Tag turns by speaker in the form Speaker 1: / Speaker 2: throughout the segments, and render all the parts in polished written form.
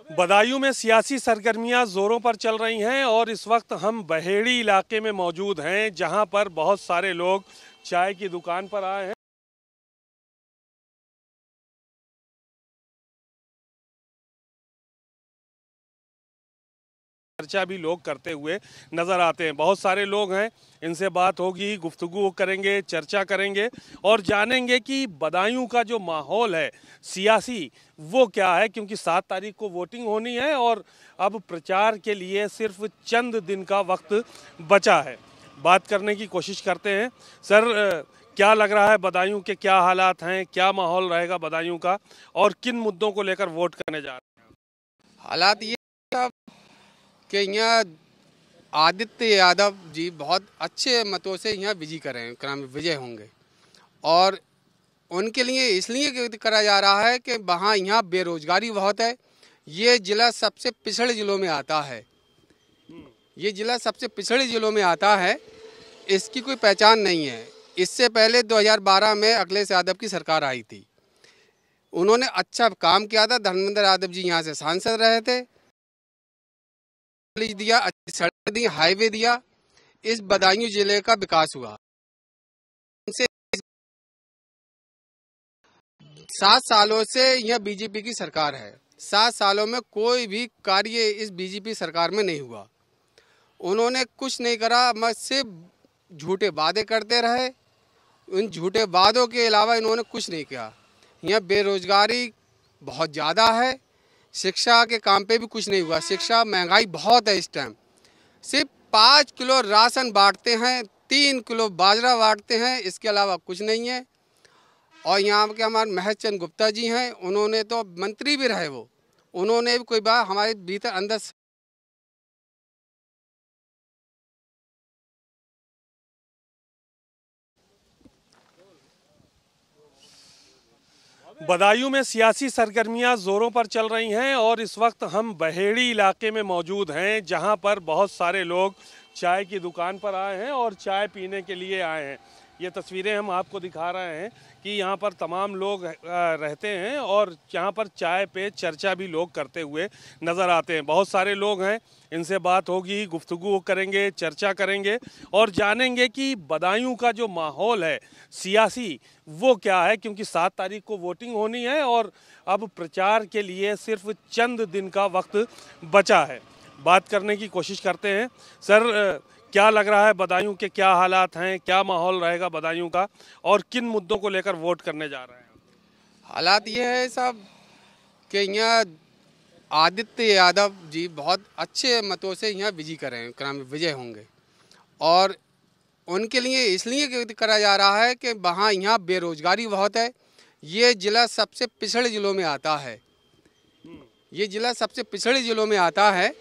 Speaker 1: बदायूं में सियासी सरगर्मियां जोरों पर चल रही हैं और इस वक्त हम बहेड़ी इलाके में मौजूद हैं, जहां पर बहुत सारे लोग चाय की दुकान पर आए हैं। चर्चा भी लोग करते हुए नजर आते हैं। बहुत सारे लोग हैं, इनसे बात होगी, गुफ्तगू करेंगे, चर्चा करेंगे और जानेंगे कि बदायूं का जो माहौल है सियासी वो क्या है, क्योंकि 7 तारीख को वोटिंग होनी है और अब प्रचार के लिए सिर्फ चंद दिन का वक्त बचा है। बात करने की कोशिश करते हैं। सर, क्या लग रहा है, बदायूं के क्या हालात हैं, क्या माहौल रहेगा बदायूं का और किन मुद्दों को लेकर वोट करने जा रहे हैं?
Speaker 2: हालात ये कि यहाँ आदित्य यादव जी बहुत अच्छे मतों से यहाँ विजय होंगे और उनके लिए इसलिए करा जा रहा है कि वहाँ यहाँ बेरोजगारी बहुत है। ये ज़िला सबसे पिछड़े ज़िलों में आता है। ये ज़िला सबसे पिछड़े ज़िलों में आता है, इसकी कोई पहचान नहीं है। इससे पहले 2012 में अखिलेश यादव की सरकार आई थी, उन्होंने अच्छा काम किया था। धर्मेंद्र यादव जी यहाँ से सांसद रहे थे, दिया, अच्छी सड़क दी, हाईवे दिया, इस बदायूं जिले का विकास हुआ। 7 सालों से यह बीजेपी की सरकार है। 7 सालों में कोई भी कार्य इस बीजेपी सरकार में नहीं हुआ। उन्होंने कुछ नहीं करा, बस सिर्फ झूठे वादे करते रहे। उन झूठे वादों के अलावा इन्होंने कुछ नहीं किया। यहाँ बेरोजगारी बहुत ज़्यादा है, शिक्षा के काम पे भी कुछ नहीं हुआ। शिक्षा, महंगाई बहुत है इस टाइम। सिर्फ 5 किलो राशन बांटते हैं, 3 किलो बाजरा बांटते हैं, इसके अलावा कुछ नहीं है। और यहाँ के हमारे महज चंद गुप्ता जी हैं, उन्होंने तो मंत्री भी रहे, उन्होंने भी कोई बात हमारे भीतर अंदर
Speaker 1: बदायूं में सियासी सरगर्मियां जोरों पर चल रही हैं और इस वक्त हम बहेड़ी इलाके में मौजूद हैं, जहां पर बहुत सारे लोग चाय की दुकान पर आए हैं और चाय पीने के लिए आए हैं। ये तस्वीरें हम आपको दिखा रहे हैं कि यहाँ पर तमाम लोग रहते हैं और यहाँ पर चाय पे चर्चा भी लोग करते हुए नज़र आते हैं। बहुत सारे लोग हैं, इनसे बात होगी, गुफ्तगू करेंगे, चर्चा करेंगे और जानेंगे कि बदायूं का जो माहौल है सियासी वो क्या है, क्योंकि 7 तारीख को वोटिंग होनी है और अब प्रचार के लिए सिर्फ चंद दिन का वक्त बचा है। बात करने की कोशिश करते हैं। सर, क्या लग रहा है, बदायूं के क्या हालात हैं, क्या माहौल रहेगा बदायूं का और किन मुद्दों को लेकर वोट करने जा रहे हैं?
Speaker 2: हालात ये है साहब कि यहाँ आदित्य यादव जी बहुत अच्छे मतों से यहाँ विजय होंगे और उनके लिए इसलिए करा जा रहा है कि वहाँ यहाँ बेरोजगारी बहुत है। ये ज़िला सबसे पिछड़े ज़िलों में आता है। ये ज़िला सबसे पिछड़े ज़िलों में आता है,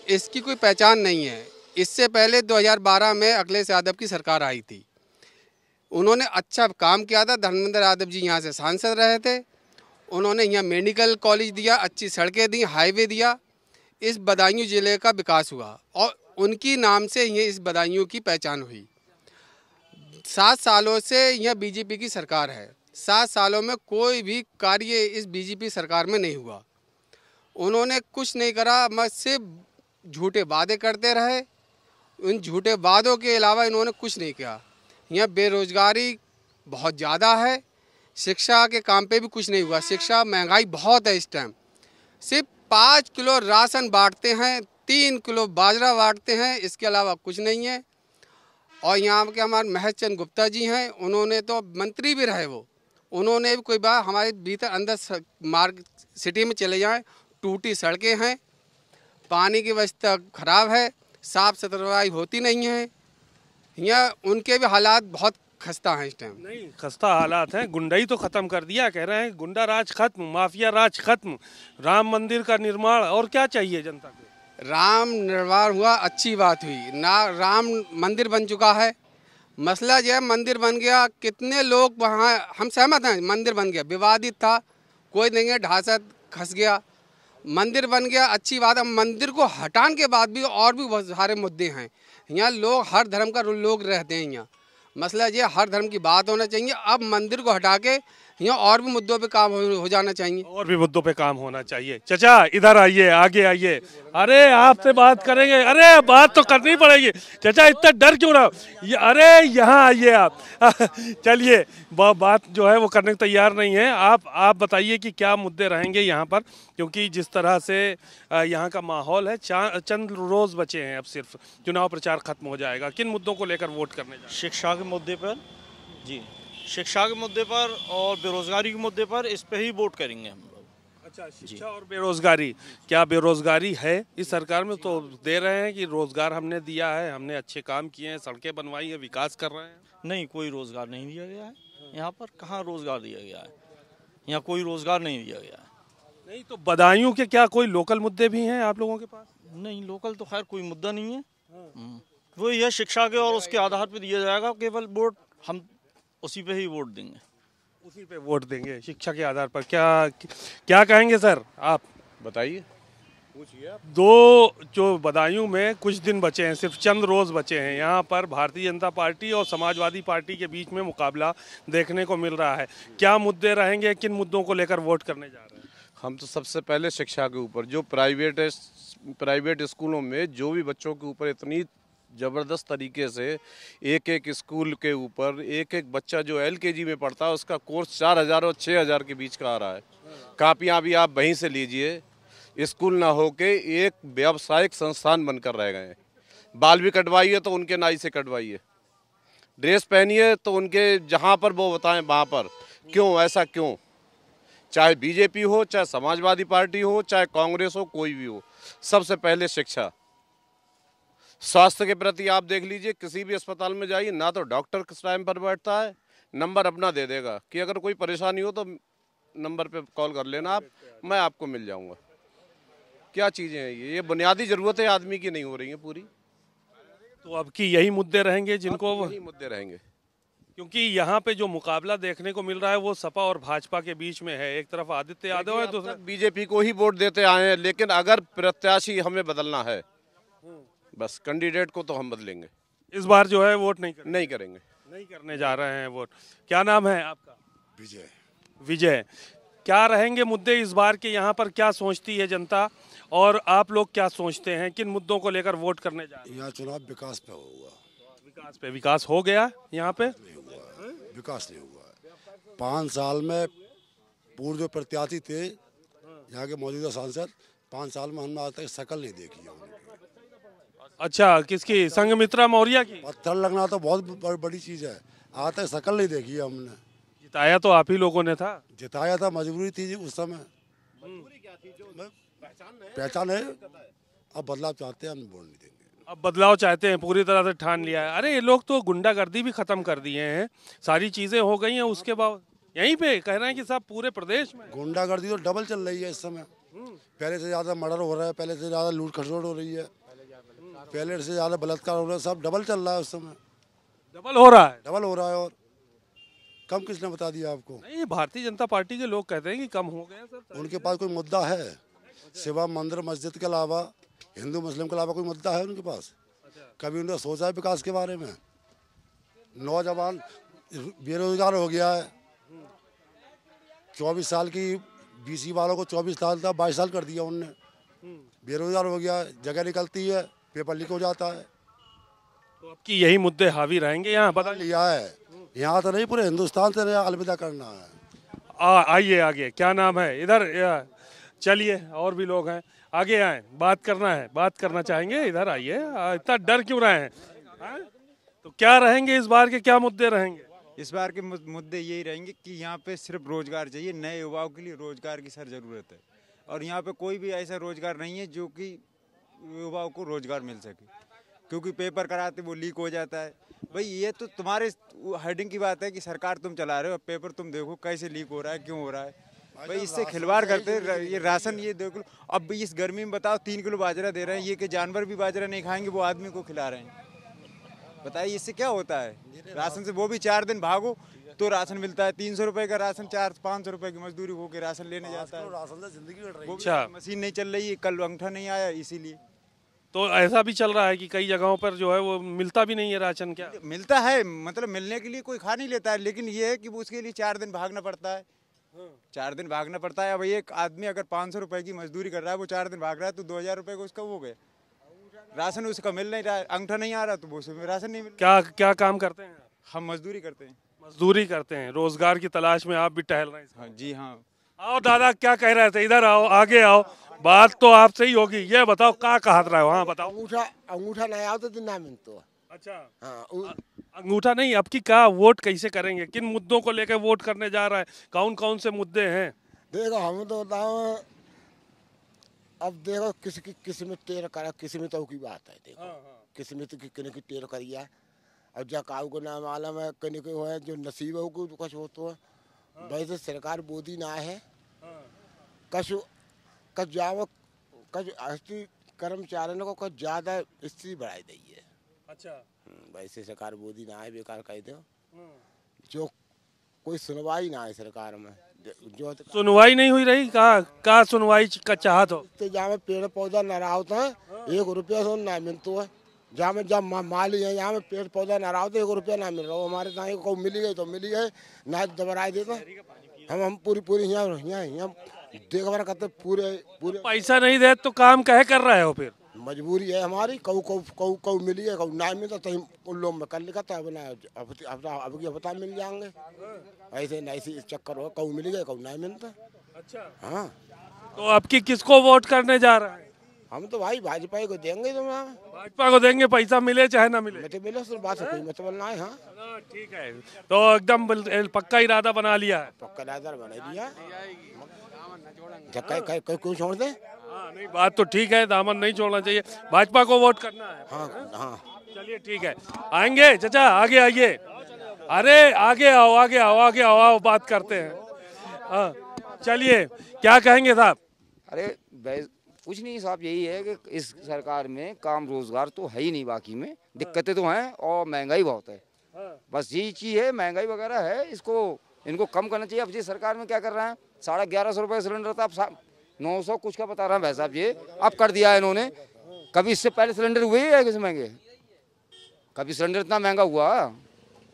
Speaker 2: इसकी कोई पहचान नहीं है। इससे पहले 2012 में अखिलेश यादव की सरकार आई थी, उन्होंने अच्छा काम किया था। धर्मेंद्र यादव जी यहाँ से सांसद रहे थे, उन्होंने यहाँ मेडिकल कॉलेज दिया, अच्छी सड़कें दी, हाईवे दिया, इस बदायूं जिले का विकास हुआ और उनकी नाम से ये इस बदायूं की पहचान हुई। 7 सालों से यह बीजेपी की सरकार है। 7 सालों में कोई भी कार्य इस बीजेपी सरकार में नहीं हुआ। उन्होंने कुछ नहीं करा, बस सिर्फ झूठे वादे करते रहे। उन झूठे वादों के अलावा इन्होंने कुछ नहीं किया। यहाँ बेरोजगारी बहुत ज़्यादा है, शिक्षा के काम पे भी कुछ नहीं हुआ। शिक्षा, महंगाई बहुत है इस टाइम। सिर्फ 5 किलो राशन बांटते हैं, 3 किलो बाजरा बांटते हैं, इसके अलावा कुछ नहीं है। और यहाँ के हमारे महज चंद गुप्ता जी हैं, उन्होंने तो मंत्री भी रहे, उन्होंने भी कोई बात हमारे भीतर अंदर मार्ग सिटी में चले जाएं, टूटी सड़कें हैं, पानी की व्यवस्था खराब है, साफ सफाई होती नहीं है। यहाँ उनके भी हालात बहुत खस्ता हैं इस टाइम।
Speaker 1: नहीं, खस्ता हालात हैं। गुंडाई तो खत्म कर दिया, कह रहे हैं गुंडा राज खत्म, माफिया राज खत्म, राम मंदिर का निर्माण, और क्या चाहिए जनता को?
Speaker 2: राम निर्माण हुआ, अच्छी बात हुई ना, राम मंदिर बन चुका है। मसला जो है, मंदिर बन गया, कितने लोग वहाँ, हम सहमत हैं, मंदिर बन गया, विवादित था, कोई नहीं है, ढांचा खस गया, मंदिर बन गया, अच्छी बात है। मंदिर को हटाने के बाद भी और भी बहुत सारे मुद्दे हैं। यहाँ लोग, हर धर्म का लोग रहते हैं यहाँ। मसला ये, हर धर्म की बात होना चाहिए। अब मंदिर को हटा के यहाँ और भी मुद्दों पे काम हो जाना चाहिए।
Speaker 1: और भी मुद्दों पे काम होना चाहिए। चचा इधर आइए, आगे आइए। अरे आपसे बात करेंगे, अरे बात तो करनी पड़ेगी। चचा इतना डर क्यों रहा? अरे यहाँ आइए आप। चलिए, बात जो है वो करने को तैयार नहीं है। आप बताइए कि क्या मुद्दे रहेंगे यहाँ पर, क्योंकि जिस तरह से यहाँ का माहौल है, चंद रोज बचे हैं अब, सिर्फ चुनाव प्रचार खत्म हो जाएगा। किन मुद्दों को लेकर वोट करने जा रहे हैं?
Speaker 3: शिक्षा के मुद्दे पर जी, शिक्षा के मुद्दे पर और बेरोजगारी के मुद्दे पर, इस पे ही वोट करेंगे हम लोग।
Speaker 1: अच्छा, शिक्षा और बेरोजगारी। क्या बेरोजगारी है इस सरकार में? तो दे रहे हैं कि रोजगार हमने दिया है, हमने अच्छे काम किए हैं, सड़कें बनवाई है, विकास कर रहे हैं।
Speaker 3: नहीं, कोई रोजगार नहीं दिया गया है यहाँ पर। कहाँ रोजगार दिया गया है? यहाँ कोई रोजगार नहीं दिया गया है।
Speaker 1: नहीं तो बदायूं के क्या कोई लोकल मुद्दे भी हैं आप लोगों के पास?
Speaker 3: नहीं, लोकल तो खैर कोई मुद्दा नहीं है। वो यह शिक्षा के और उसके आधार पर दिया जाएगा केवल वोट। हम उसी पे ही वोट देंगे।
Speaker 1: उसी पे वोट देंगे, शिक्षा के आधार पर। क्या कहेंगे सर आप?
Speaker 4: बताइए।
Speaker 1: दो जो बदायूं में कुछ दिन बचे हैं, सिर्फ चंद रोज बचे हैं, यहाँ पर भारतीय जनता पार्टी और समाजवादी पार्टी के बीच में मुकाबला देखने को मिल रहा है। क्या मुद्दे रहेंगे, किन मुद्दों को लेकर वोट करने जा रहे हैं?
Speaker 4: हम तो सबसे पहले शिक्षा के ऊपर, जो प्राइवेट स्कूलों में जो भी बच्चों के ऊपर इतनी ज़बरदस्त तरीके से एक एक स्कूल के ऊपर एक एक बच्चा जो LKG में पढ़ता है उसका कोर्स 4,000 और 6,000 के बीच का आ रहा है। कापियाँ भी आप वहीं से लीजिए। स्कूल ना होके एक व्यावसायिक संस्थान बनकर रह गए हैं। बाल भी कटवाइए तो उनके नाई से कटवाइए, ड्रेस पहनिए तो उनके जहाँ पर वो बताएं वहाँ पर। क्यों ऐसा क्यों? चाहे BJP हो, चाहे समाजवादी पार्टी हो, चाहे कांग्रेस हो, कोई भी हो, सबसे पहले शिक्षा। स्वास्थ्य के प्रति आप देख लीजिए, किसी भी अस्पताल में जाइए ना तो डॉक्टर किस टाइम पर बैठता है, नंबर अपना दे देगा कि अगर कोई परेशानी हो तो नंबर पे कॉल कर लेना आप, मैं आपको मिल जाऊंगा। क्या चीज़ें हैं ये बुनियादी ज़रूरतें आदमी की नहीं हो रही हैं पूरी।
Speaker 1: तो अब की यही मुद्दे रहेंगे जिनको,
Speaker 4: यही मुद्दे रहेंगे।
Speaker 1: क्योंकि यहाँ पे जो मुकाबला देखने को मिल रहा है वो सपा और भाजपा के बीच में है। एक तरफ आदित्य यादव है, दूसरा
Speaker 4: BJP को ही वोट देते आए हैं, लेकिन अगर प्रत्याशी हमें बदलना है, बस कैंडिडेट को तो हम बदलेंगे।
Speaker 1: इस बार जो है वोट नहीं
Speaker 4: करेंगे,
Speaker 1: नहीं करने जा रहे हैं वोट। क्या नाम है आपका?
Speaker 5: विजय।
Speaker 1: विजय। क्या रहेंगे मुद्दे इस बार के यहाँ पर? क्या सोचती है जनता और आप लोग क्या सोचते हैं? किन मुद्दों को लेकर वोट करने जा रहे हैं?
Speaker 5: यहाँ चुनाव विकास पे होगा।
Speaker 1: विकास पे? विकास हो गया यहाँ पे?
Speaker 5: नहीं हुआ है, विकास नहीं हुआ है। 5 साल में पूर्व जो प्रत्याशी थे यहाँ के मौजूदा सांसद, 5 साल में हमने आज तक शकल नहीं देखी है उनकी।
Speaker 1: अच्छा, किसकी? संघमित्रा मौर्य की?
Speaker 5: पत्थर लगना तो बहुत बड़ी चीज़ है, आज तक शकल नहीं देखी है हमने।
Speaker 1: जिताया तो आप ही लोगों ने था।
Speaker 5: जिताया था, मजबूरी थी उस समय। पहचान है, अब बदलाव चाहते हैं, हम वोट नहीं देंगे।
Speaker 1: अब बदलाव चाहते हैं, पूरी तरह से ठान लिया है। अरे ये लोग तो गुंडागर्दी भी खत्म कर दिए हैं, सारी चीजें हो गई हैं, उसके बाद यहीं पे कह रहे हैं कि सब पूरे प्रदेश में
Speaker 5: गुंडागर्दी तो डबल चल रही है इस समय। पहले से ज़्यादा मर्डर हो रहा है, पहले से ज़्यादा लूट खसोट हो रही है, पहले से ज़्यादा बलात्कार हो रहा है, सब डबल चल रहा है उस समय।
Speaker 1: डबल हो रहा है?
Speaker 5: डबल हो रहा है। और कम किसने बता दिया आपको?
Speaker 1: नहीं, भारतीय जनता पार्टी के लोग कहते हैं कि कम हो गया सर।
Speaker 5: उनके पास कोई मुद्दा है? सिवा मंदिर मस्जिद के अलावा, हिंदू मुस्लिम के अलावा कोई मुद्दा है उनके पास? कभी उन्होंने सोचा है विकास के बारे में? नौजवान बेरोजगार हो गया है। 24 साल की BC वालों को 24 साल था, 22 साल कर दिया उनने। बेरोजगार हो गया, जगह निकलती है, पेपर लीक हो जाता है।
Speaker 1: तो अब की यही मुद्दे हावी रहेंगे यहाँ? बता
Speaker 5: लिया है, यहाँ तो नहीं, पूरे हिंदुस्तान से अलविदा करना है।
Speaker 1: आइए आगे। क्या नाम है? इधर चलिए, और भी लोग हैं, आगे आए, बात करना है, बात करना चाहेंगे। इधर आइए। इतना डर क्यों रहे हैं? तो क्या रहेंगे इस बार के, क्या मुद्दे रहेंगे?
Speaker 6: इस बार के मुद्दे यही रहेंगे कि यहाँ पे सिर्फ रोजगार चाहिए। नए युवाओं के लिए रोजगार की सर ज़रूरत है, और यहाँ पे कोई भी ऐसा रोजगार नहीं है जो कि युवाओं को रोजगार मिल सके, क्योंकि पेपर कराते वो लीक हो जाता है। भाई ये तो तुम्हारे हेडिंग की बात है कि सरकार तुम चला रहे हो, पेपर तुम देखो कैसे लीक हो रहा है, क्यों हो रहा है। भाई इससे खिलवाड़ करते हैं। ये राशन ये देख लो, अब इस गर्मी में बताओ 3 किलो बाजरा दे रहे हैं, ये कि जानवर भी बाजरा नहीं खाएंगे, वो आदमी को खिला रहे हैं। बताइए इससे क्या होता है? राशन से वो भी 4 दिन भागो तो राशन मिलता है। 300 रुपए का राशन 400-500 रुपए की मजदूरी होकर राशन लेने जाता है।
Speaker 5: राशन से जिंदगी कट रही है।
Speaker 1: अच्छा,
Speaker 6: मशीन नहीं चल रही है, कल अंगूठा नहीं आया इसीलिए।
Speaker 1: तो ऐसा भी चल रहा है कि कई जगहों पर जो है वो मिलता भी नहीं है राशन। क्या
Speaker 6: मिलता है, मतलब मिलने के लिए कोई खा नहीं लेता है, लेकिन ये है कि उसके लिए 4 दिन भागना पड़ता है। 4 दिन भागना पड़ता है। अब एक आदमी अगर 500 रुपए की मजदूरी कर रहा है, वो 4 दिन भाग रहा है, तो 2000 रुपए को उसका हो गया। राशन उसका मिल नहीं रहा है, अंगूठा नहीं आ रहा, तो वो उसमें राशन नहीं मिल रहा।
Speaker 1: क्या क्या काम करते हैं?
Speaker 6: हम मजदूरी करते हैं।
Speaker 1: मजदूरी करते हैं, रोजगार की तलाश में आप भी टहल रहे हैं।
Speaker 6: हाँ जी हाँ।
Speaker 1: आओ दादा, क्या कह रहे थे? इधर आओ, आगे आओ, बात तो आपसे ही होगी। ये बताओ क्या कहा रहा हो? हाँ बताओ।
Speaker 7: अंगूठा अंगूठा नहीं आओ तो ना मिलतो।
Speaker 1: अच्छा,
Speaker 7: हाँ
Speaker 1: अंगूठा नहीं, अब की क्या वोट कैसे करेंगे? किन मुद्दों को लेकर वोट करने जा रहा है? कौन कौन से मुद्दे हैं?
Speaker 7: देखो हम तो बताओ, अब देखो किसी में टेर करा, किसी में तो की बात है। देखो किसी में तो किने की टेर करिया, अब जा काऊ को नाम आलम है, कने को है जो नसीब है को कुछ हो तो वैसे सरकार बोधी ना है। कछ जाओ कछ हस्ती कर्मचारियों को कुछ ज्यादा स्थिति बढ़ाई दी है।
Speaker 1: अच्छा,
Speaker 7: वैसे सरकार बोधी ना है, बेकार कह दो। जो कोई सुनवाई ना है सरकार में, जो
Speaker 1: सुनवाई नहीं हुई रही। कहा सुनवाई का चाहत हो?
Speaker 7: तो जहाँ में पेड़ पौधा न रहा होता है 1 रुपया से ना मिलता है। जहाँ में जब माली है, यहाँ में पेड़ पौधा न रहा होता 1 रुपया ना मिल रहा हो। हमारे यहाँ को मिली गई तो मिली गई, ना दबराए देता। हम पूरी यहाँ देखभाल करते पूरे
Speaker 1: पैसा नहीं दे तो काम कहे कर रहे हो? फिर
Speaker 7: मजबूरी है हमारी। कऊ मिली है, कऊ ना मिलता तो उन लोग में कर लिखा था, अब की हफ्ता मिल जाएंगे। ऐसे न ऐसे चक्कर हो, कऊ मिली गई, कऊ ना मिलता।
Speaker 1: अच्छा,
Speaker 7: हाँ,
Speaker 1: तो आपकी किसको वोट करने जा रहा है?
Speaker 7: हम तो भाई भाजपा को देंगे। तो
Speaker 1: भाजपा को देंगे, पैसा मिले चाहे ना मिले।
Speaker 7: तो मिले सिर्फ बात है, कोई मतलब ना है। हाँ
Speaker 1: ठीक है, तो एकदम पक्का इरादा बना लिया है।
Speaker 7: पक्का इरादा बना दिया, क्यों छोड़ दे?
Speaker 1: हाँ नहीं, बात तो ठीक है, दामन नहीं छोड़ना चाहिए, भाजपा को वोट करना है।
Speaker 7: हाँ हाँ,
Speaker 1: चलिए ठीक है, आएंगे चाचा, आगे आइए। अरे आगे आओ, आगे आओ, आगे आओ, आओ बात करते हैं। हाँ चलिए, क्या कहेंगे साहब?
Speaker 8: अरे कुछ नहीं साहब, यही है कि इस सरकार में काम रोजगार तो है ही नहीं, बाकी में दिक्कतें तो हैं और महंगाई बहुत है। बस यही चीज़ है, महंगाई वगैरह है, इनको कम करना चाहिए। अब जी सरकार में क्या कर रहे हैं, 1150 रुपये सिलेंडर था, अब 900 कुछ का बता रहा है भाई साहब। ये अब कर दिया है इन्होंने। कभी इससे पहले सिलेंडर हुए ही है किस महंगे? कभी सिलेंडर इतना महंगा हुआ?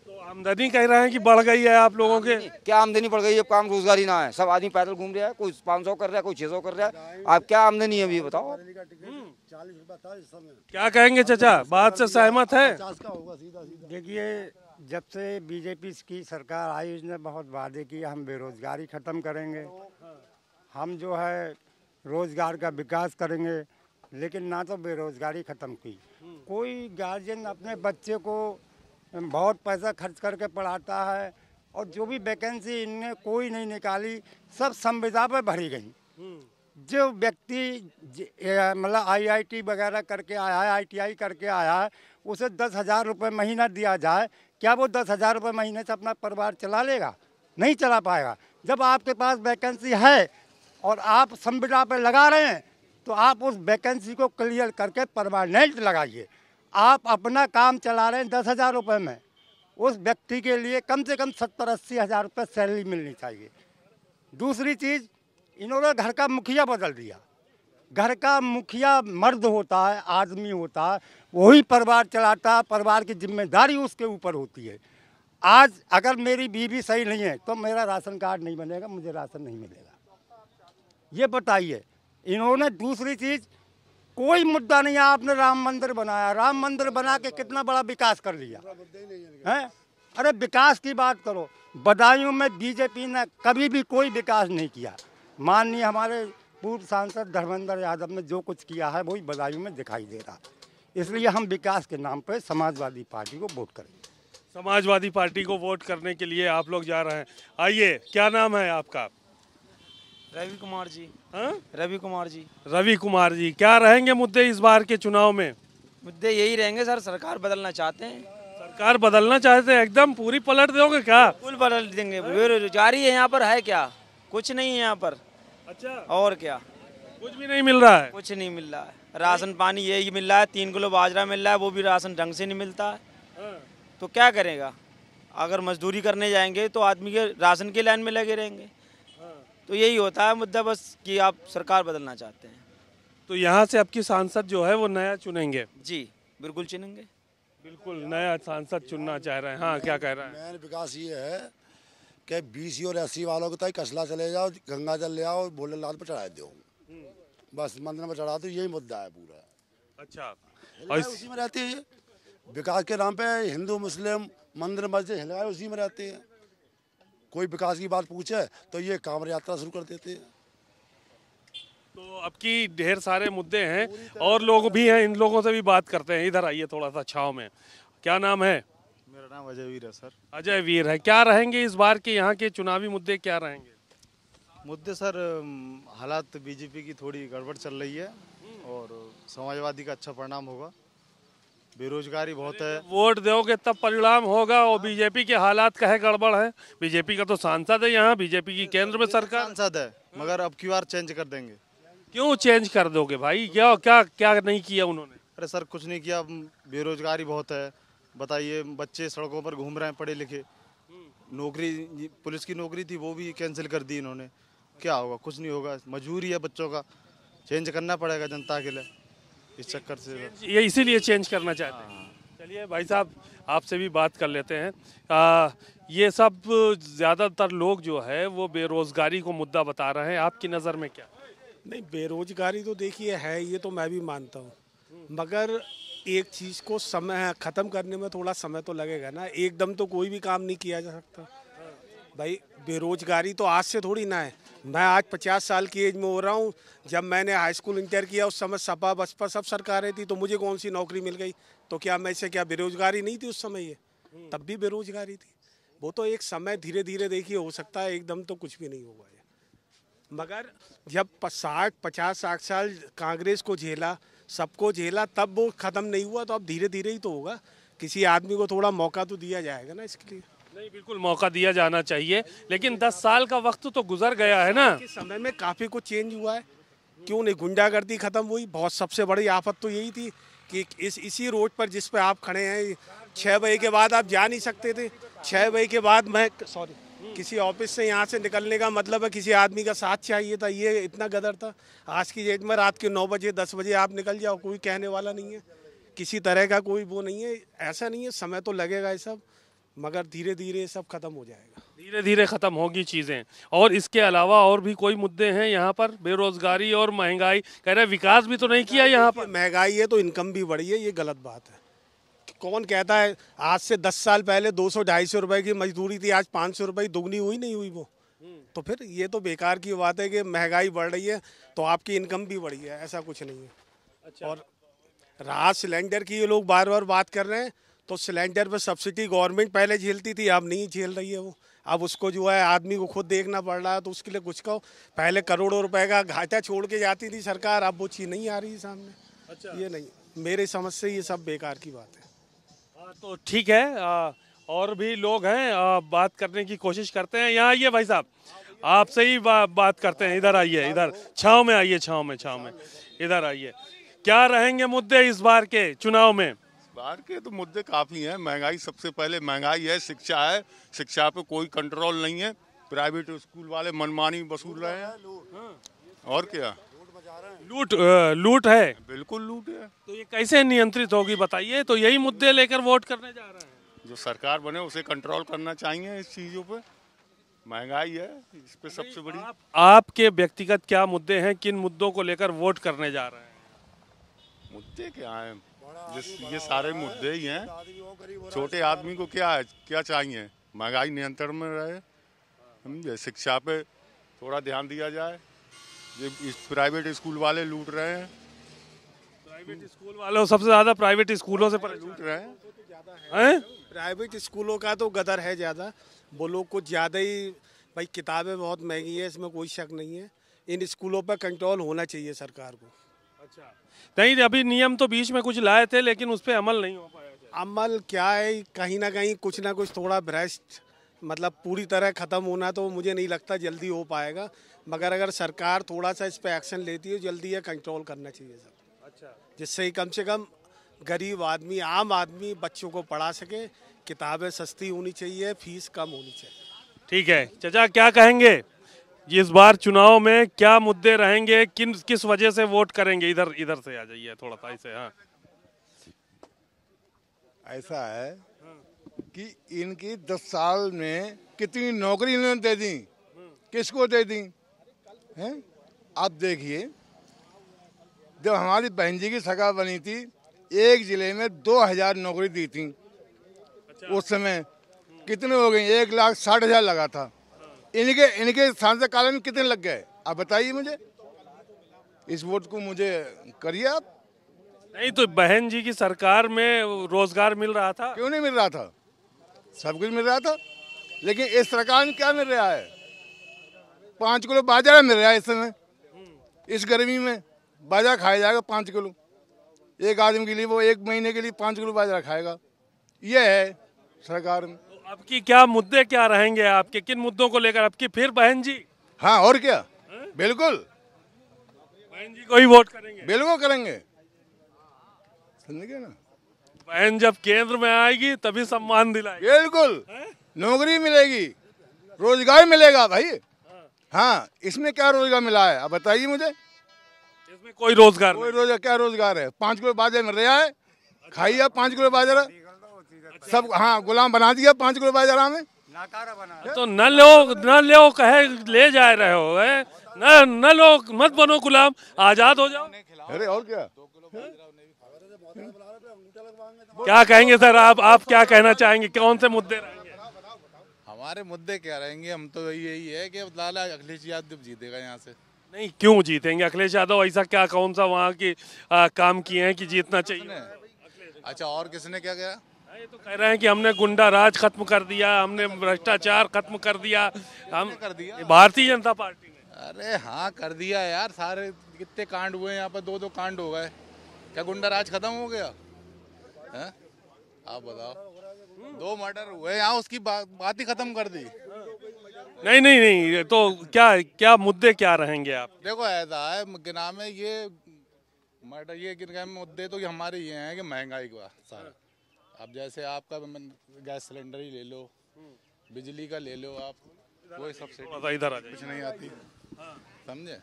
Speaker 1: तो आमदनी कह रहे हैं कि बढ़ गई है आप लोगों के?
Speaker 8: क्या आमदनी बढ़ गई है? काम रोजगार ही ना है, सब आदमी पैदल घूम रहा है, कोई 500 कर रहा है, कोई 600 कर रहा है। आप क्या आमदनी है अभी बताओ?
Speaker 1: क्या कहेंगे चाचा, बात से सहमत है?
Speaker 9: देखिए, जब से बीजेपी की सरकार आई, उसने बहुत वादे किए, हम बेरोजगारी ख़त्म करेंगे, हम जो है रोज़गार का विकास करेंगे, लेकिन ना तो बेरोजगारी ख़त्म की। कोई गार्जियन अपने बच्चे को बहुत पैसा खर्च करके पढ़ाता है, और जो भी वैकेंसी इनने कोई नहीं निकाली, सब संविदा पे भरी गई। जो व्यक्ति मतलब IIT वगैरह करके आया है, ITI करके आया है, उसे 10,000 रुपये महीना दिया जाए, क्या वो 10,000 रुपये महीने से अपना परिवार चला लेगा? नहीं चला पाएगा। जब आपके पास वैकेंसी है और आप संविदा पे लगा रहे हैं, तो आप उस वैकेंसी को क्लियर करके परमानेंट लगाइए। आप अपना काम चला रहे हैं 10,000 रुपये में, उस व्यक्ति के लिए कम से कम 70-80 हज़ार रुपये सैलरी मिलनी चाहिए। दूसरी चीज़, इन्होंने घर का मुखिया बदल दिया। घर का मुखिया मर्द होता है, आदमी होता है, वही परिवार चलाता है, परिवार की जिम्मेदारी उसके ऊपर होती है। आज अगर मेरी बीवी सही नहीं है तो मेरा राशन कार्ड नहीं बनेगा, मुझे राशन नहीं मिलेगा। ये बताइए। इन्होंने दूसरी चीज़, कोई मुद्दा नहीं है। आपने राम मंदिर बनाया, राम मंदिर बना के कितना बड़ा विकास कर लिया है? अरे विकास की बात करो, बदायूं में बीजेपी ने कभी भी कोई विकास नहीं किया। माननीय हमारे पूर्व सांसद धर्मेंद्र यादव ने जो कुछ किया है वही बदायूं में दिखाई दे रहा। इसलिए हम विकास के नाम पर समाजवादी पार्टी को वोट करेंगे।
Speaker 1: समाजवादी पार्टी को वोट करने के लिए आप लोग जा रहे हैं। आइए, क्या नाम है आपका?
Speaker 10: रवि कुमार जी।
Speaker 1: हाँ?
Speaker 10: रवि कुमार जी।
Speaker 1: रवि कुमार जी, क्या रहेंगे मुद्दे इस बार के चुनाव में?
Speaker 10: मुद्दे यही रहेंगे सर, सरकार बदलना चाहते हैं।
Speaker 1: सरकार बदलना चाहते हैं? एकदम पूरी पलट दोगे क्या?
Speaker 10: बिल्कुल बदल देंगे। बेरोजगारी है यहाँ पर, है क्या? कुछ नहीं है यहाँ पर।
Speaker 1: अच्छा,
Speaker 10: और क्या?
Speaker 1: कुछ भी नहीं मिल रहा है?
Speaker 10: कुछ नहीं मिल रहा है। राशन पानी यही मिल रहा है, 3 किलो बाजरा मिल रहा है, वो भी राशन ढंग से नहीं मिलता है। तो क्या करेगा? अगर मजदूरी करने जाएंगे तो आदमी के राशन की लाइन में लगे रहेंगे। तो यही होता है मुद्दा, बस कि आप सरकार बदलना चाहते हैं।
Speaker 1: तो यहाँ से आपकी सांसद जो है वो नया चुनेंगे?
Speaker 10: जी बिल्कुल चुनेंगे।
Speaker 1: बिल्कुल नया सांसद चुनना चाह रहे हैं। हाँ, क्या कह रहे हैं?
Speaker 5: मेन विकास ये है कि BC और SC वालों के तक कसला चले जाओ, गंगा जल ले आओ, भोलेनाथ पर चढ़ा दो, बस मंदिर में चढ़ा दो, यही मुद्दा है पूरा।
Speaker 1: अच्छा,
Speaker 5: और उसी में रहते हैं विकास के नाम पे, हिंदू मुस्लिम मंदिर मस्जिद हिलाए उसी में रहते हैं। कोई विकास की बात पूछे तो ये कांवड़ यात्रा शुरू कर देते हैं।
Speaker 1: तो अब की ढेर सारे मुद्दे हैं और लोग भी हैं, इन लोगों से भी बात करते हैं। इधर आइए थोड़ा सा छाव में। क्या नाम है?
Speaker 11: मेरा नाम अजय वीर है सर।
Speaker 1: अजय वीर है। क्या रहेंगे इस बार के यहाँ के चुनावी मुद्दे, क्या रहेंगे?
Speaker 11: मुद्दे सर, हालात बीजेपी की थोड़ी गड़बड़ चल रही है और समाजवादी का अच्छा परिणाम होगा। बेरोजगारी बहुत है।
Speaker 1: वोट दोगे तब परिणाम होगा, और बीजेपी के हालात का है गड़बड़ है। बीजेपी का तो सांसद है यहाँ, बीजेपी की केंद्र में सरकार
Speaker 11: सांसद है, मगर अब की बार चेंज कर देंगे।
Speaker 1: क्यों चेंज कर दोगे भाई? क्या क्या क्या नहीं किया उन्होंने?
Speaker 11: अरे सर कुछ नहीं किया, बेरोजगारी बहुत है। बताइए, बच्चे सड़कों पर घूम रहे हैं पढ़े लिखे। नौकरी, पुलिस की नौकरी थी वो भी कैंसिल कर दी इन्होंने। क्या होगा? कुछ नहीं होगा। मजबूरी है बच्चों का, चेंज करना पड़ेगा जनता के लिए, इस चक्कर से
Speaker 1: ये इसीलिए चेंज करना चाहते हैं। चलिए भाई साहब, आपसे भी बात कर लेते हैं। ये सब ज़्यादातर लोग जो है वो बेरोजगारी को मुद्दा बता रहे हैं, आपकी नज़र में क्या?
Speaker 12: नहीं, बेरोजगारी तो देखिए है, ये तो मैं भी मानता हूँ, मगर एक चीज़ को समय ख़त्म करने में थोड़ा समय तो लगेगा ना। एकदम तो कोई भी काम नहीं किया जा सकता भाई। बेरोजगारी तो आज से थोड़ी ना है। मैं आज 50 साल की एज में हो रहा हूँ। जब मैंने हाई स्कूल इंटर किया उस समय सपा बसपा सब सरकारें थी, तो मुझे कौन सी नौकरी मिल गई? तो क्या मैं से क्या बेरोजगारी नहीं थी उस समय? ये तब भी बेरोजगारी थी। वो तो एक समय धीरे धीरे देखिए हो सकता है, एकदम तो कुछ भी नहीं होगा ये। मगर जब 60-50-60 साल कांग्रेस को झेला, सबको झेला, तब वो ख़त्म नहीं हुआ, तो अब धीरे धीरे ही तो होगा। किसी आदमी को थोड़ा मौका तो दिया जाएगा ना इसके लिए।
Speaker 1: नहीं, बिल्कुल मौका दिया जाना चाहिए, लेकिन 10 साल का वक्त तो गुजर गया है ना।
Speaker 12: इस समय में काफ़ी कुछ चेंज हुआ है। क्यों नहीं? गुंडागर्दी ख़त्म हुई। बहुत सबसे बड़ी आफत तो यही थी कि इसी रोड पर जिस पे आप खड़े हैं, 6 बजे के बाद आप जा नहीं सकते थे। 6 बजे के बाद किसी ऑफिस से यहाँ से निकलने का मतलब है किसी आदमी का साथ चाहिए था। ये इतना गदर था। आज की डेट में रात के 9 बजे 10 बजे आप निकल जाओ, कोई कहने वाला नहीं है। किसी तरह का कोई वो नहीं है। ऐसा नहीं है, समय तो लगेगा ये सब, मगर धीरे धीरे सब खत्म हो जाएगा।
Speaker 1: धीरे धीरे खत्म होगी चीज़ें। और इसके अलावा और भी कोई मुद्दे हैं यहाँ पर? बेरोजगारी और महंगाई, कह रहे विकास भी तो नहीं किया यहाँ पर।
Speaker 12: महंगाई है तो इनकम भी बढ़ी है, ये गलत बात है। कौन कहता है? आज से 10 साल पहले 200-250 रुपए की मजदूरी थी, आज 500 रुपए, दुगनी हुई नहीं हुई वो? तो फिर ये तो बेकार की बात है कि महंगाई बढ़ रही है तो आपकी इनकम भी बढ़ी है, ऐसा कुछ नहीं है। अच्छा। और राहत सिलेंडर की ये लोग बार बार बात कर रहे हैं, तो सिलेंडर पर सब्सिडी गवर्नमेंट पहले झेलती थी, अब नहीं झेल रही है वो। अब उसको जो है आदमी को खुद देखना पड़ रहा है, तो उसके लिए कुछ कहो। पहले करोड़ों रुपए का घाटा छोड़ के जाती थी सरकार, अब वो चीज़ नहीं आ रही है सामने। अच्छा। ये नहीं, मेरे समझ से ये सब बेकार की बात है।
Speaker 1: तो ठीक है, और भी लोग हैं, बात करने की कोशिश करते हैं। यहाँ आइए भाई साहब, आपसे ही बात करते हैं। इधर आइए, इधर छाँव में आइए, छाँव में इधर आइए। क्या रहेंगे मुद्दे इस बार के चुनाव में?
Speaker 13: बाहर के तो मुद्दे काफ़ी हैं। महंगाई, सबसे पहले महंगाई है, शिक्षा है, शिक्षा पे कोई कंट्रोल नहीं है। प्राइवेट स्कूल वाले मनमानी वसूल रहे हैं, और क्या
Speaker 1: लूट है,
Speaker 13: बिल्कुल लूट है।
Speaker 1: तो ये कैसे नियंत्रित होगी बताइए? तो यही मुद्दे लेकर वोट करने जा रहे हैं।
Speaker 13: जो सरकार बने उसे कंट्रोल करना चाहिए इस चीज़ों पे। महंगाई है इस पे सबसे बड़ी।
Speaker 1: आपके व्यक्तिगत क्या मुद्दे हैं, किन मुद्दों को लेकर वोट करने जा रहे हैं?
Speaker 13: मुद्दे क्या हैं? ये सारे मुद्दे ही हैं। छोटे आदमी को क्या चाहिए? महंगाई नियंत्रण में रहे, समझे। शिक्षा पे थोड़ा ध्यान दिया जाए। ये प्राइवेट स्कूल वाले लूट रहे हैं।
Speaker 1: प्राइवेट स्कूल वालों सबसे ज़्यादा प्राइवेट स्कूलों से
Speaker 13: लूट रहे
Speaker 12: हैं। प्राइवेट स्कूलों का तो गदर है ज़्यादा, वो लोग कुछ ज़्यादा ही। भाई किताबें बहुत महंगी है, इसमें कोई शक नहीं है। इन स्कूलों पर कंट्रोल होना चाहिए सरकार को।
Speaker 1: अच्छा, नहीं, अभी नियम तो बीच में कुछ लाए थे, लेकिन उस पर अमल नहीं हो पाया।
Speaker 12: अमल क्या है, कहीं ना कहीं कुछ ना कुछ थोड़ा भ्रष्ट, मतलब पूरी तरह ख़त्म होना तो मुझे नहीं लगता जल्दी हो पाएगा। मगर अगर सरकार थोड़ा सा इस पर एक्शन लेती है, जल्दी ये कंट्रोल करना चाहिए सब। अच्छा, जिससे ही कम से कम गरीब आदमी, आम आदमी बच्चों को पढ़ा सके। किताबें सस्ती होनी चाहिए, फीस कम होनी चाहिए।
Speaker 1: ठीक है चाचा, क्या कहेंगे? इस बार चुनाव में क्या मुद्दे रहेंगे, किस वजह से वोट करेंगे? इधर इधर से आ जाइए थोड़ा सा ऐसे। हाँ,
Speaker 14: ऐसा है कि इनकी 10 साल में कितनी नौकरी इन्होंने दे दी, किसको दे दी हैं? आप देखिए, जब हमारी बहन जी की सरकार बनी थी, एक जिले में 2000 नौकरी दी थी। उस समय कितने हो गई? 1,60,000 लगा था। इनके शासन काल में कितने लग गए? आप बताइए मुझे। इस वोट को मुझे करिए आप।
Speaker 1: नहीं तो बहन जी की सरकार में रोजगार मिल रहा था?
Speaker 14: क्यों नहीं मिल रहा था? सब कुछ मिल रहा था, लेकिन इस सरकार में क्या मिल रहा है? 5 किलो बाजरा मिल रहा है इस समय। इस गर्मी में बाजरा खाया जाएगा 5 किलो एक आदमी के लिए। वो 1 महीने के लिए 5 किलो बाजरा खाएगा। ये है सरकार में।
Speaker 1: आपकी क्या मुद्दे क्या रहेंगे आपके? किन मुद्दों को लेकर आपकी फिर बहन जी?
Speaker 14: हाँ, और क्या, बिल्कुल
Speaker 1: बहन जी को ही वोट करेंगे?
Speaker 14: बिल्कुल करेंगे, समझे ना।
Speaker 1: बहन जब केंद्र में आएगी तभी सम्मान दिलाएगी।
Speaker 14: बिल्कुल, नौकरी मिलेगी, रोजगार मिलेगा भाई। हाँ, इसमें क्या रोजगार मिला है? अब बताइए मुझे।
Speaker 1: इसमें कोई रोजगार
Speaker 14: क्या रोजगार है? 5 किलो बाजरा मिल रहा है, खाइए आप 5 किलो बाजरा। सब हाँ, गुलाम बना दिया 5 किलो बाजरा में।
Speaker 1: तो न लो कहे ले जा रहे हो है? न लो, मत बनो गुलाम, आजाद हो जाओ।
Speaker 14: अरे और क्या?
Speaker 1: क्या कहेंगे सर आप क्या कहना चाहेंगे? कौन से मुद्दे रहेंगे?
Speaker 15: हमारे मुद्दे क्या रहेंगे? हम तो यही है कि लाला अखिलेश यादव जीतेगा यहाँ से।
Speaker 1: नहीं, क्यों जीतेंगे अखिलेश यादव? ऐसा क्या कौन सा वहाँ की काम किए हैं कि जीतना चाहिए?
Speaker 15: अच्छा, और किसने क्या किया?
Speaker 1: ये तो कह रहे हैं कि हमने गुंडा राज खत्म कर दिया, हमने भ्रष्टाचार खत्म कर दिया। हम
Speaker 15: कर दिया
Speaker 1: भारतीय जनता पार्टी ने।
Speaker 15: अरे हाँ, कर दिया यार। सारे कितने कांड हुए यहाँ पर? 2-2 कांड हो गए। क्या गुंडा राज खत्म हो गया है? आप बताओ। 2 मर्डर हुए यहाँ, उसकी बात ही खत्म कर दी।
Speaker 1: नहीं, तो क्या मुद्दे क्या रहेंगे आप?
Speaker 15: देखो, ऐसा है क्या नाम है ये मर्डर, ये क्या मुद्दे तो हमारे ये हैं कि महंगाई का सारा। अब जैसे आपका गैस सिलेंडर ही ले लो, बिजली का ले लो आप, वही सब्सिडी
Speaker 1: इधर आ
Speaker 15: कुछ नहीं आती, समझे।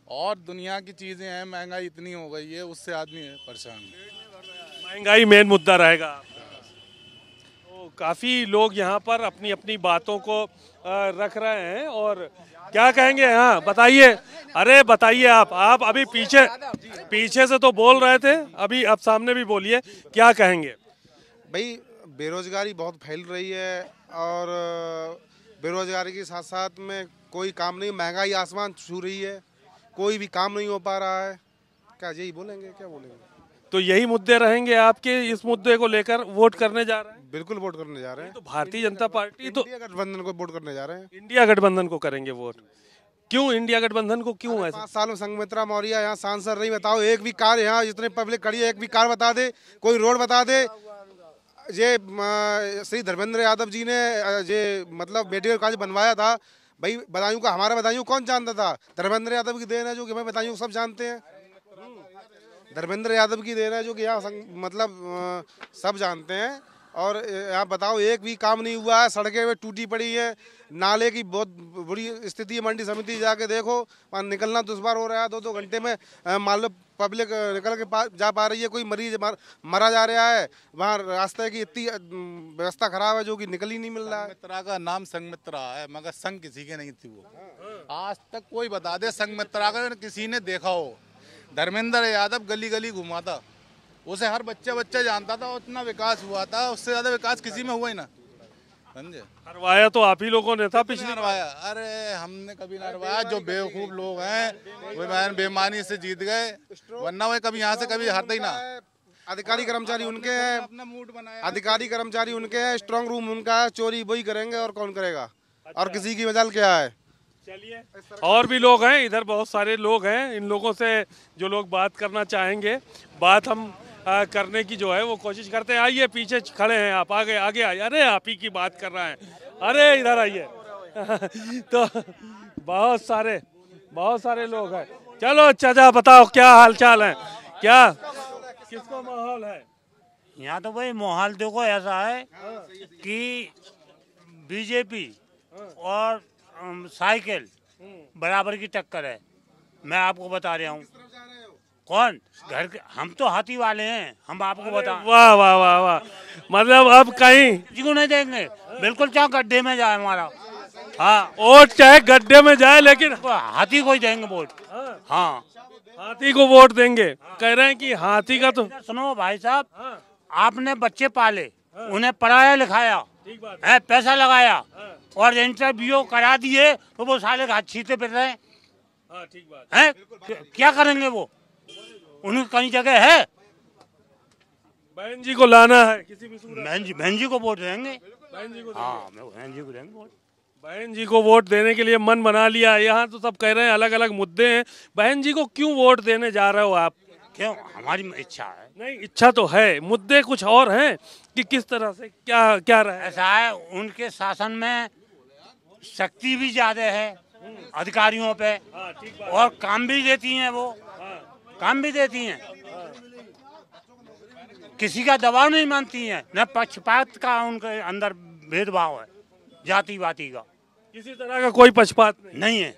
Speaker 15: और दुनिया की चीजें हैं, महंगाई इतनी हो गई है, उससे आदमी है परेशान।
Speaker 1: महंगाई मेन मुद्दा रहेगा। तो काफी लोग यहाँ पर अपनी अपनी बातों को रख रहे हैं और क्या कहेंगे? हाँ बताइए। अरे बताइए आप अभी पीछे से तो बोल रहे थे, अभी आप सामने भी बोलिए, क्या कहेंगे?
Speaker 16: भाई, बेरोजगारी बहुत फैल रही है और बेरोजगारी के साथ साथ में कोई काम नहीं, महंगाई आसमान छू रही है, कोई भी काम नहीं हो पा रहा है। क्या यही बोलेंगे? क्या बोलेंगे?
Speaker 1: तो यही मुद्दे रहेंगे आपके? इस मुद्दे को लेकर वोट करने जा रहे हैं?
Speaker 16: बिल्कुल वोट करने जा रहे हैं।
Speaker 1: तो भारतीय जनता पार्टी तो
Speaker 16: इंडिया गठबंधन को वोट करने जा रहे हैं।
Speaker 1: इंडिया गठबंधन को करेंगे वोट? क्यों इंडिया गठबंधन को? क्यों ऐसा?
Speaker 16: 5 साल में संघमित्रा मौर्य यहाँ सांसद रही। बताओ, एक भी कार्य यहाँ जितने पब्लिक खड़ी है, एक भी कार्य बता दे, कोई रोड बता दे। ये श्री धर्मेंद्र यादव जी ने ये मतलब मेडिकल कॉलेज बनवाया था। भाई, बदायूं का, हमारा बदायूं कौन जानता था? धर्मेंद्र यादव की देन है, जो कि हमें बदायूं सब जानते हैं। धर्मेंद्र यादव की देन है, जो कि यहाँ मतलब सब जानते हैं। और यहाँ बताओ, एक भी काम नहीं हुआ है। सड़कें में टूटी पड़ी है, नाले की बहुत बुरी स्थिति है। मंडी समिति जाके देखो, वहाँ निकलना दुश्वार हो रहा है। 2-2 घंटे में मान लो पब्लिक निकल के जा पा रही है, कोई मरीज मरा जा रहा है। वहाँ रास्ते की इतनी व्यवस्था खराब है, जो कि निकल ही नहीं मिल रहा है।
Speaker 15: संघमित्रा का नाम संघमित्रा है, मगर संघ किसी के नहीं थी वो। आज तक कोई बता दे संघमित्रा का किसी ने देखा हो? धर्मेंद्र यादव गली गली घुमा था, उसे हर बच्चा जानता था, उतना विकास हुआ था। उससे ज्यादा विकास किसी में हुआ ही ना, समझे।
Speaker 1: हरवाया तो आप ही लोगों ने था पिछली
Speaker 15: हरवाया। अरे हमने कभी ना हरवाया। जो बेवकूफ लोग हैं वो बेईमानी से जीत गए, वरना वो कभी यहाँ से कभी हारते ही ना।
Speaker 16: अधिकारी कर्मचारी उनके हैं,
Speaker 15: अपना मूड बनाया।
Speaker 16: अधिकारी कर्मचारी उनके हैं, स्ट्रांग रूम उनका है, चोरी वही करेंगे और कौन करेगा? और किसी की मजाल क्या है?
Speaker 1: चलिए, और भी लोग हैं इधर, बहुत सारे लोग हैं। इन लोगों से जो लोग बात करना चाहेंगे, बात हम करने की जो है वो कोशिश करते हैं। आइए, पीछे खड़े हैं आप, आगे आइए। अरे आप ही की बात कर रहे हैं, अरे इधर आइए। तो बहुत सारे लोग हैं। चलो चाचा, बताओ क्या हाल चाल है? क्या किसको माहौल है
Speaker 17: यहाँ? तो भाई माहौल देखो ऐसा है कि बीजेपी और साइकिल बराबर की टक्कर है। मैं आपको बता रहा हूँ। कौन घर के, हम तो हाथी वाले हैं, हम आपको बता।
Speaker 1: वाह वाह वाह वाह, मतलब अब कहीं
Speaker 17: किसी को नहीं देंगे, बिल्कुल चाहे गड्ढे में जाए हमारा। हाँ,
Speaker 1: वोट चाहे गड्ढे में जाए, लेकिन
Speaker 17: हाथी को ही देंगे वोट। हाँ,
Speaker 1: हाथी को वोट देंगे। कह रहे हैं कि हाथी का तो
Speaker 17: सुनो भाई साहब, आपने बच्चे पाले, उन्हें पढ़ाया लिखाया है, पैसा लगाया और इंटरव्यू करा दिए तो वो साले घाट छीते फिर रहे हैं। क्या करेंगे वो? उन्हें कहीं जगह है?
Speaker 1: बहन जी को लाना है किसी भी सूरत।
Speaker 17: बहन जी को वोट देंगे।
Speaker 1: बहन जी को
Speaker 17: हाँ, बहन जी को देंगे वोट।
Speaker 1: बहन जी को वोट देने के लिए मन बना लिया। यहाँ तो सब कह रहे हैं अलग अलग मुद्दे हैं। बहन जी को क्यों वोट देने जा रहे हो आप?
Speaker 17: क्यों? हमारी इच्छा है।
Speaker 1: नहीं, इच्छा तो है, मुद्दे कुछ और हैं कि किस तरह से क्या क्या रहे।
Speaker 17: ऐसा है, उनके शासन में शक्ति भी ज्यादा है अधिकारियों पे, और काम भी देती हैं वो, काम भी देती हैं, किसी का दबाव नहीं मानती हैं, न पक्षपात का उनके अंदर भेदभाव है, जाति वाति का
Speaker 1: किसी तरह का कोई पक्षपात
Speaker 17: नहीं है।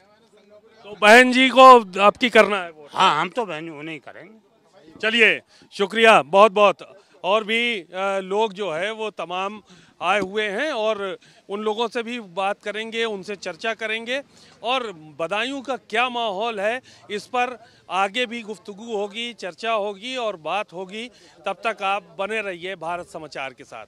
Speaker 1: तो बहन जी को आपकी करना है वोट?
Speaker 17: हाँ, हम तो बहन जी नहीं करेंगे।
Speaker 1: चलिए, शुक्रिया बहुत बहुत। और भी लोग जो है वो तमाम आए हुए हैं और उन लोगों से भी बात करेंगे, उनसे चर्चा करेंगे और बदायूं का क्या माहौल है इस पर आगे भी गुफ्तगू होगी, चर्चा होगी और बात होगी। तब तक आप बने रहिए भारत समाचार के साथ।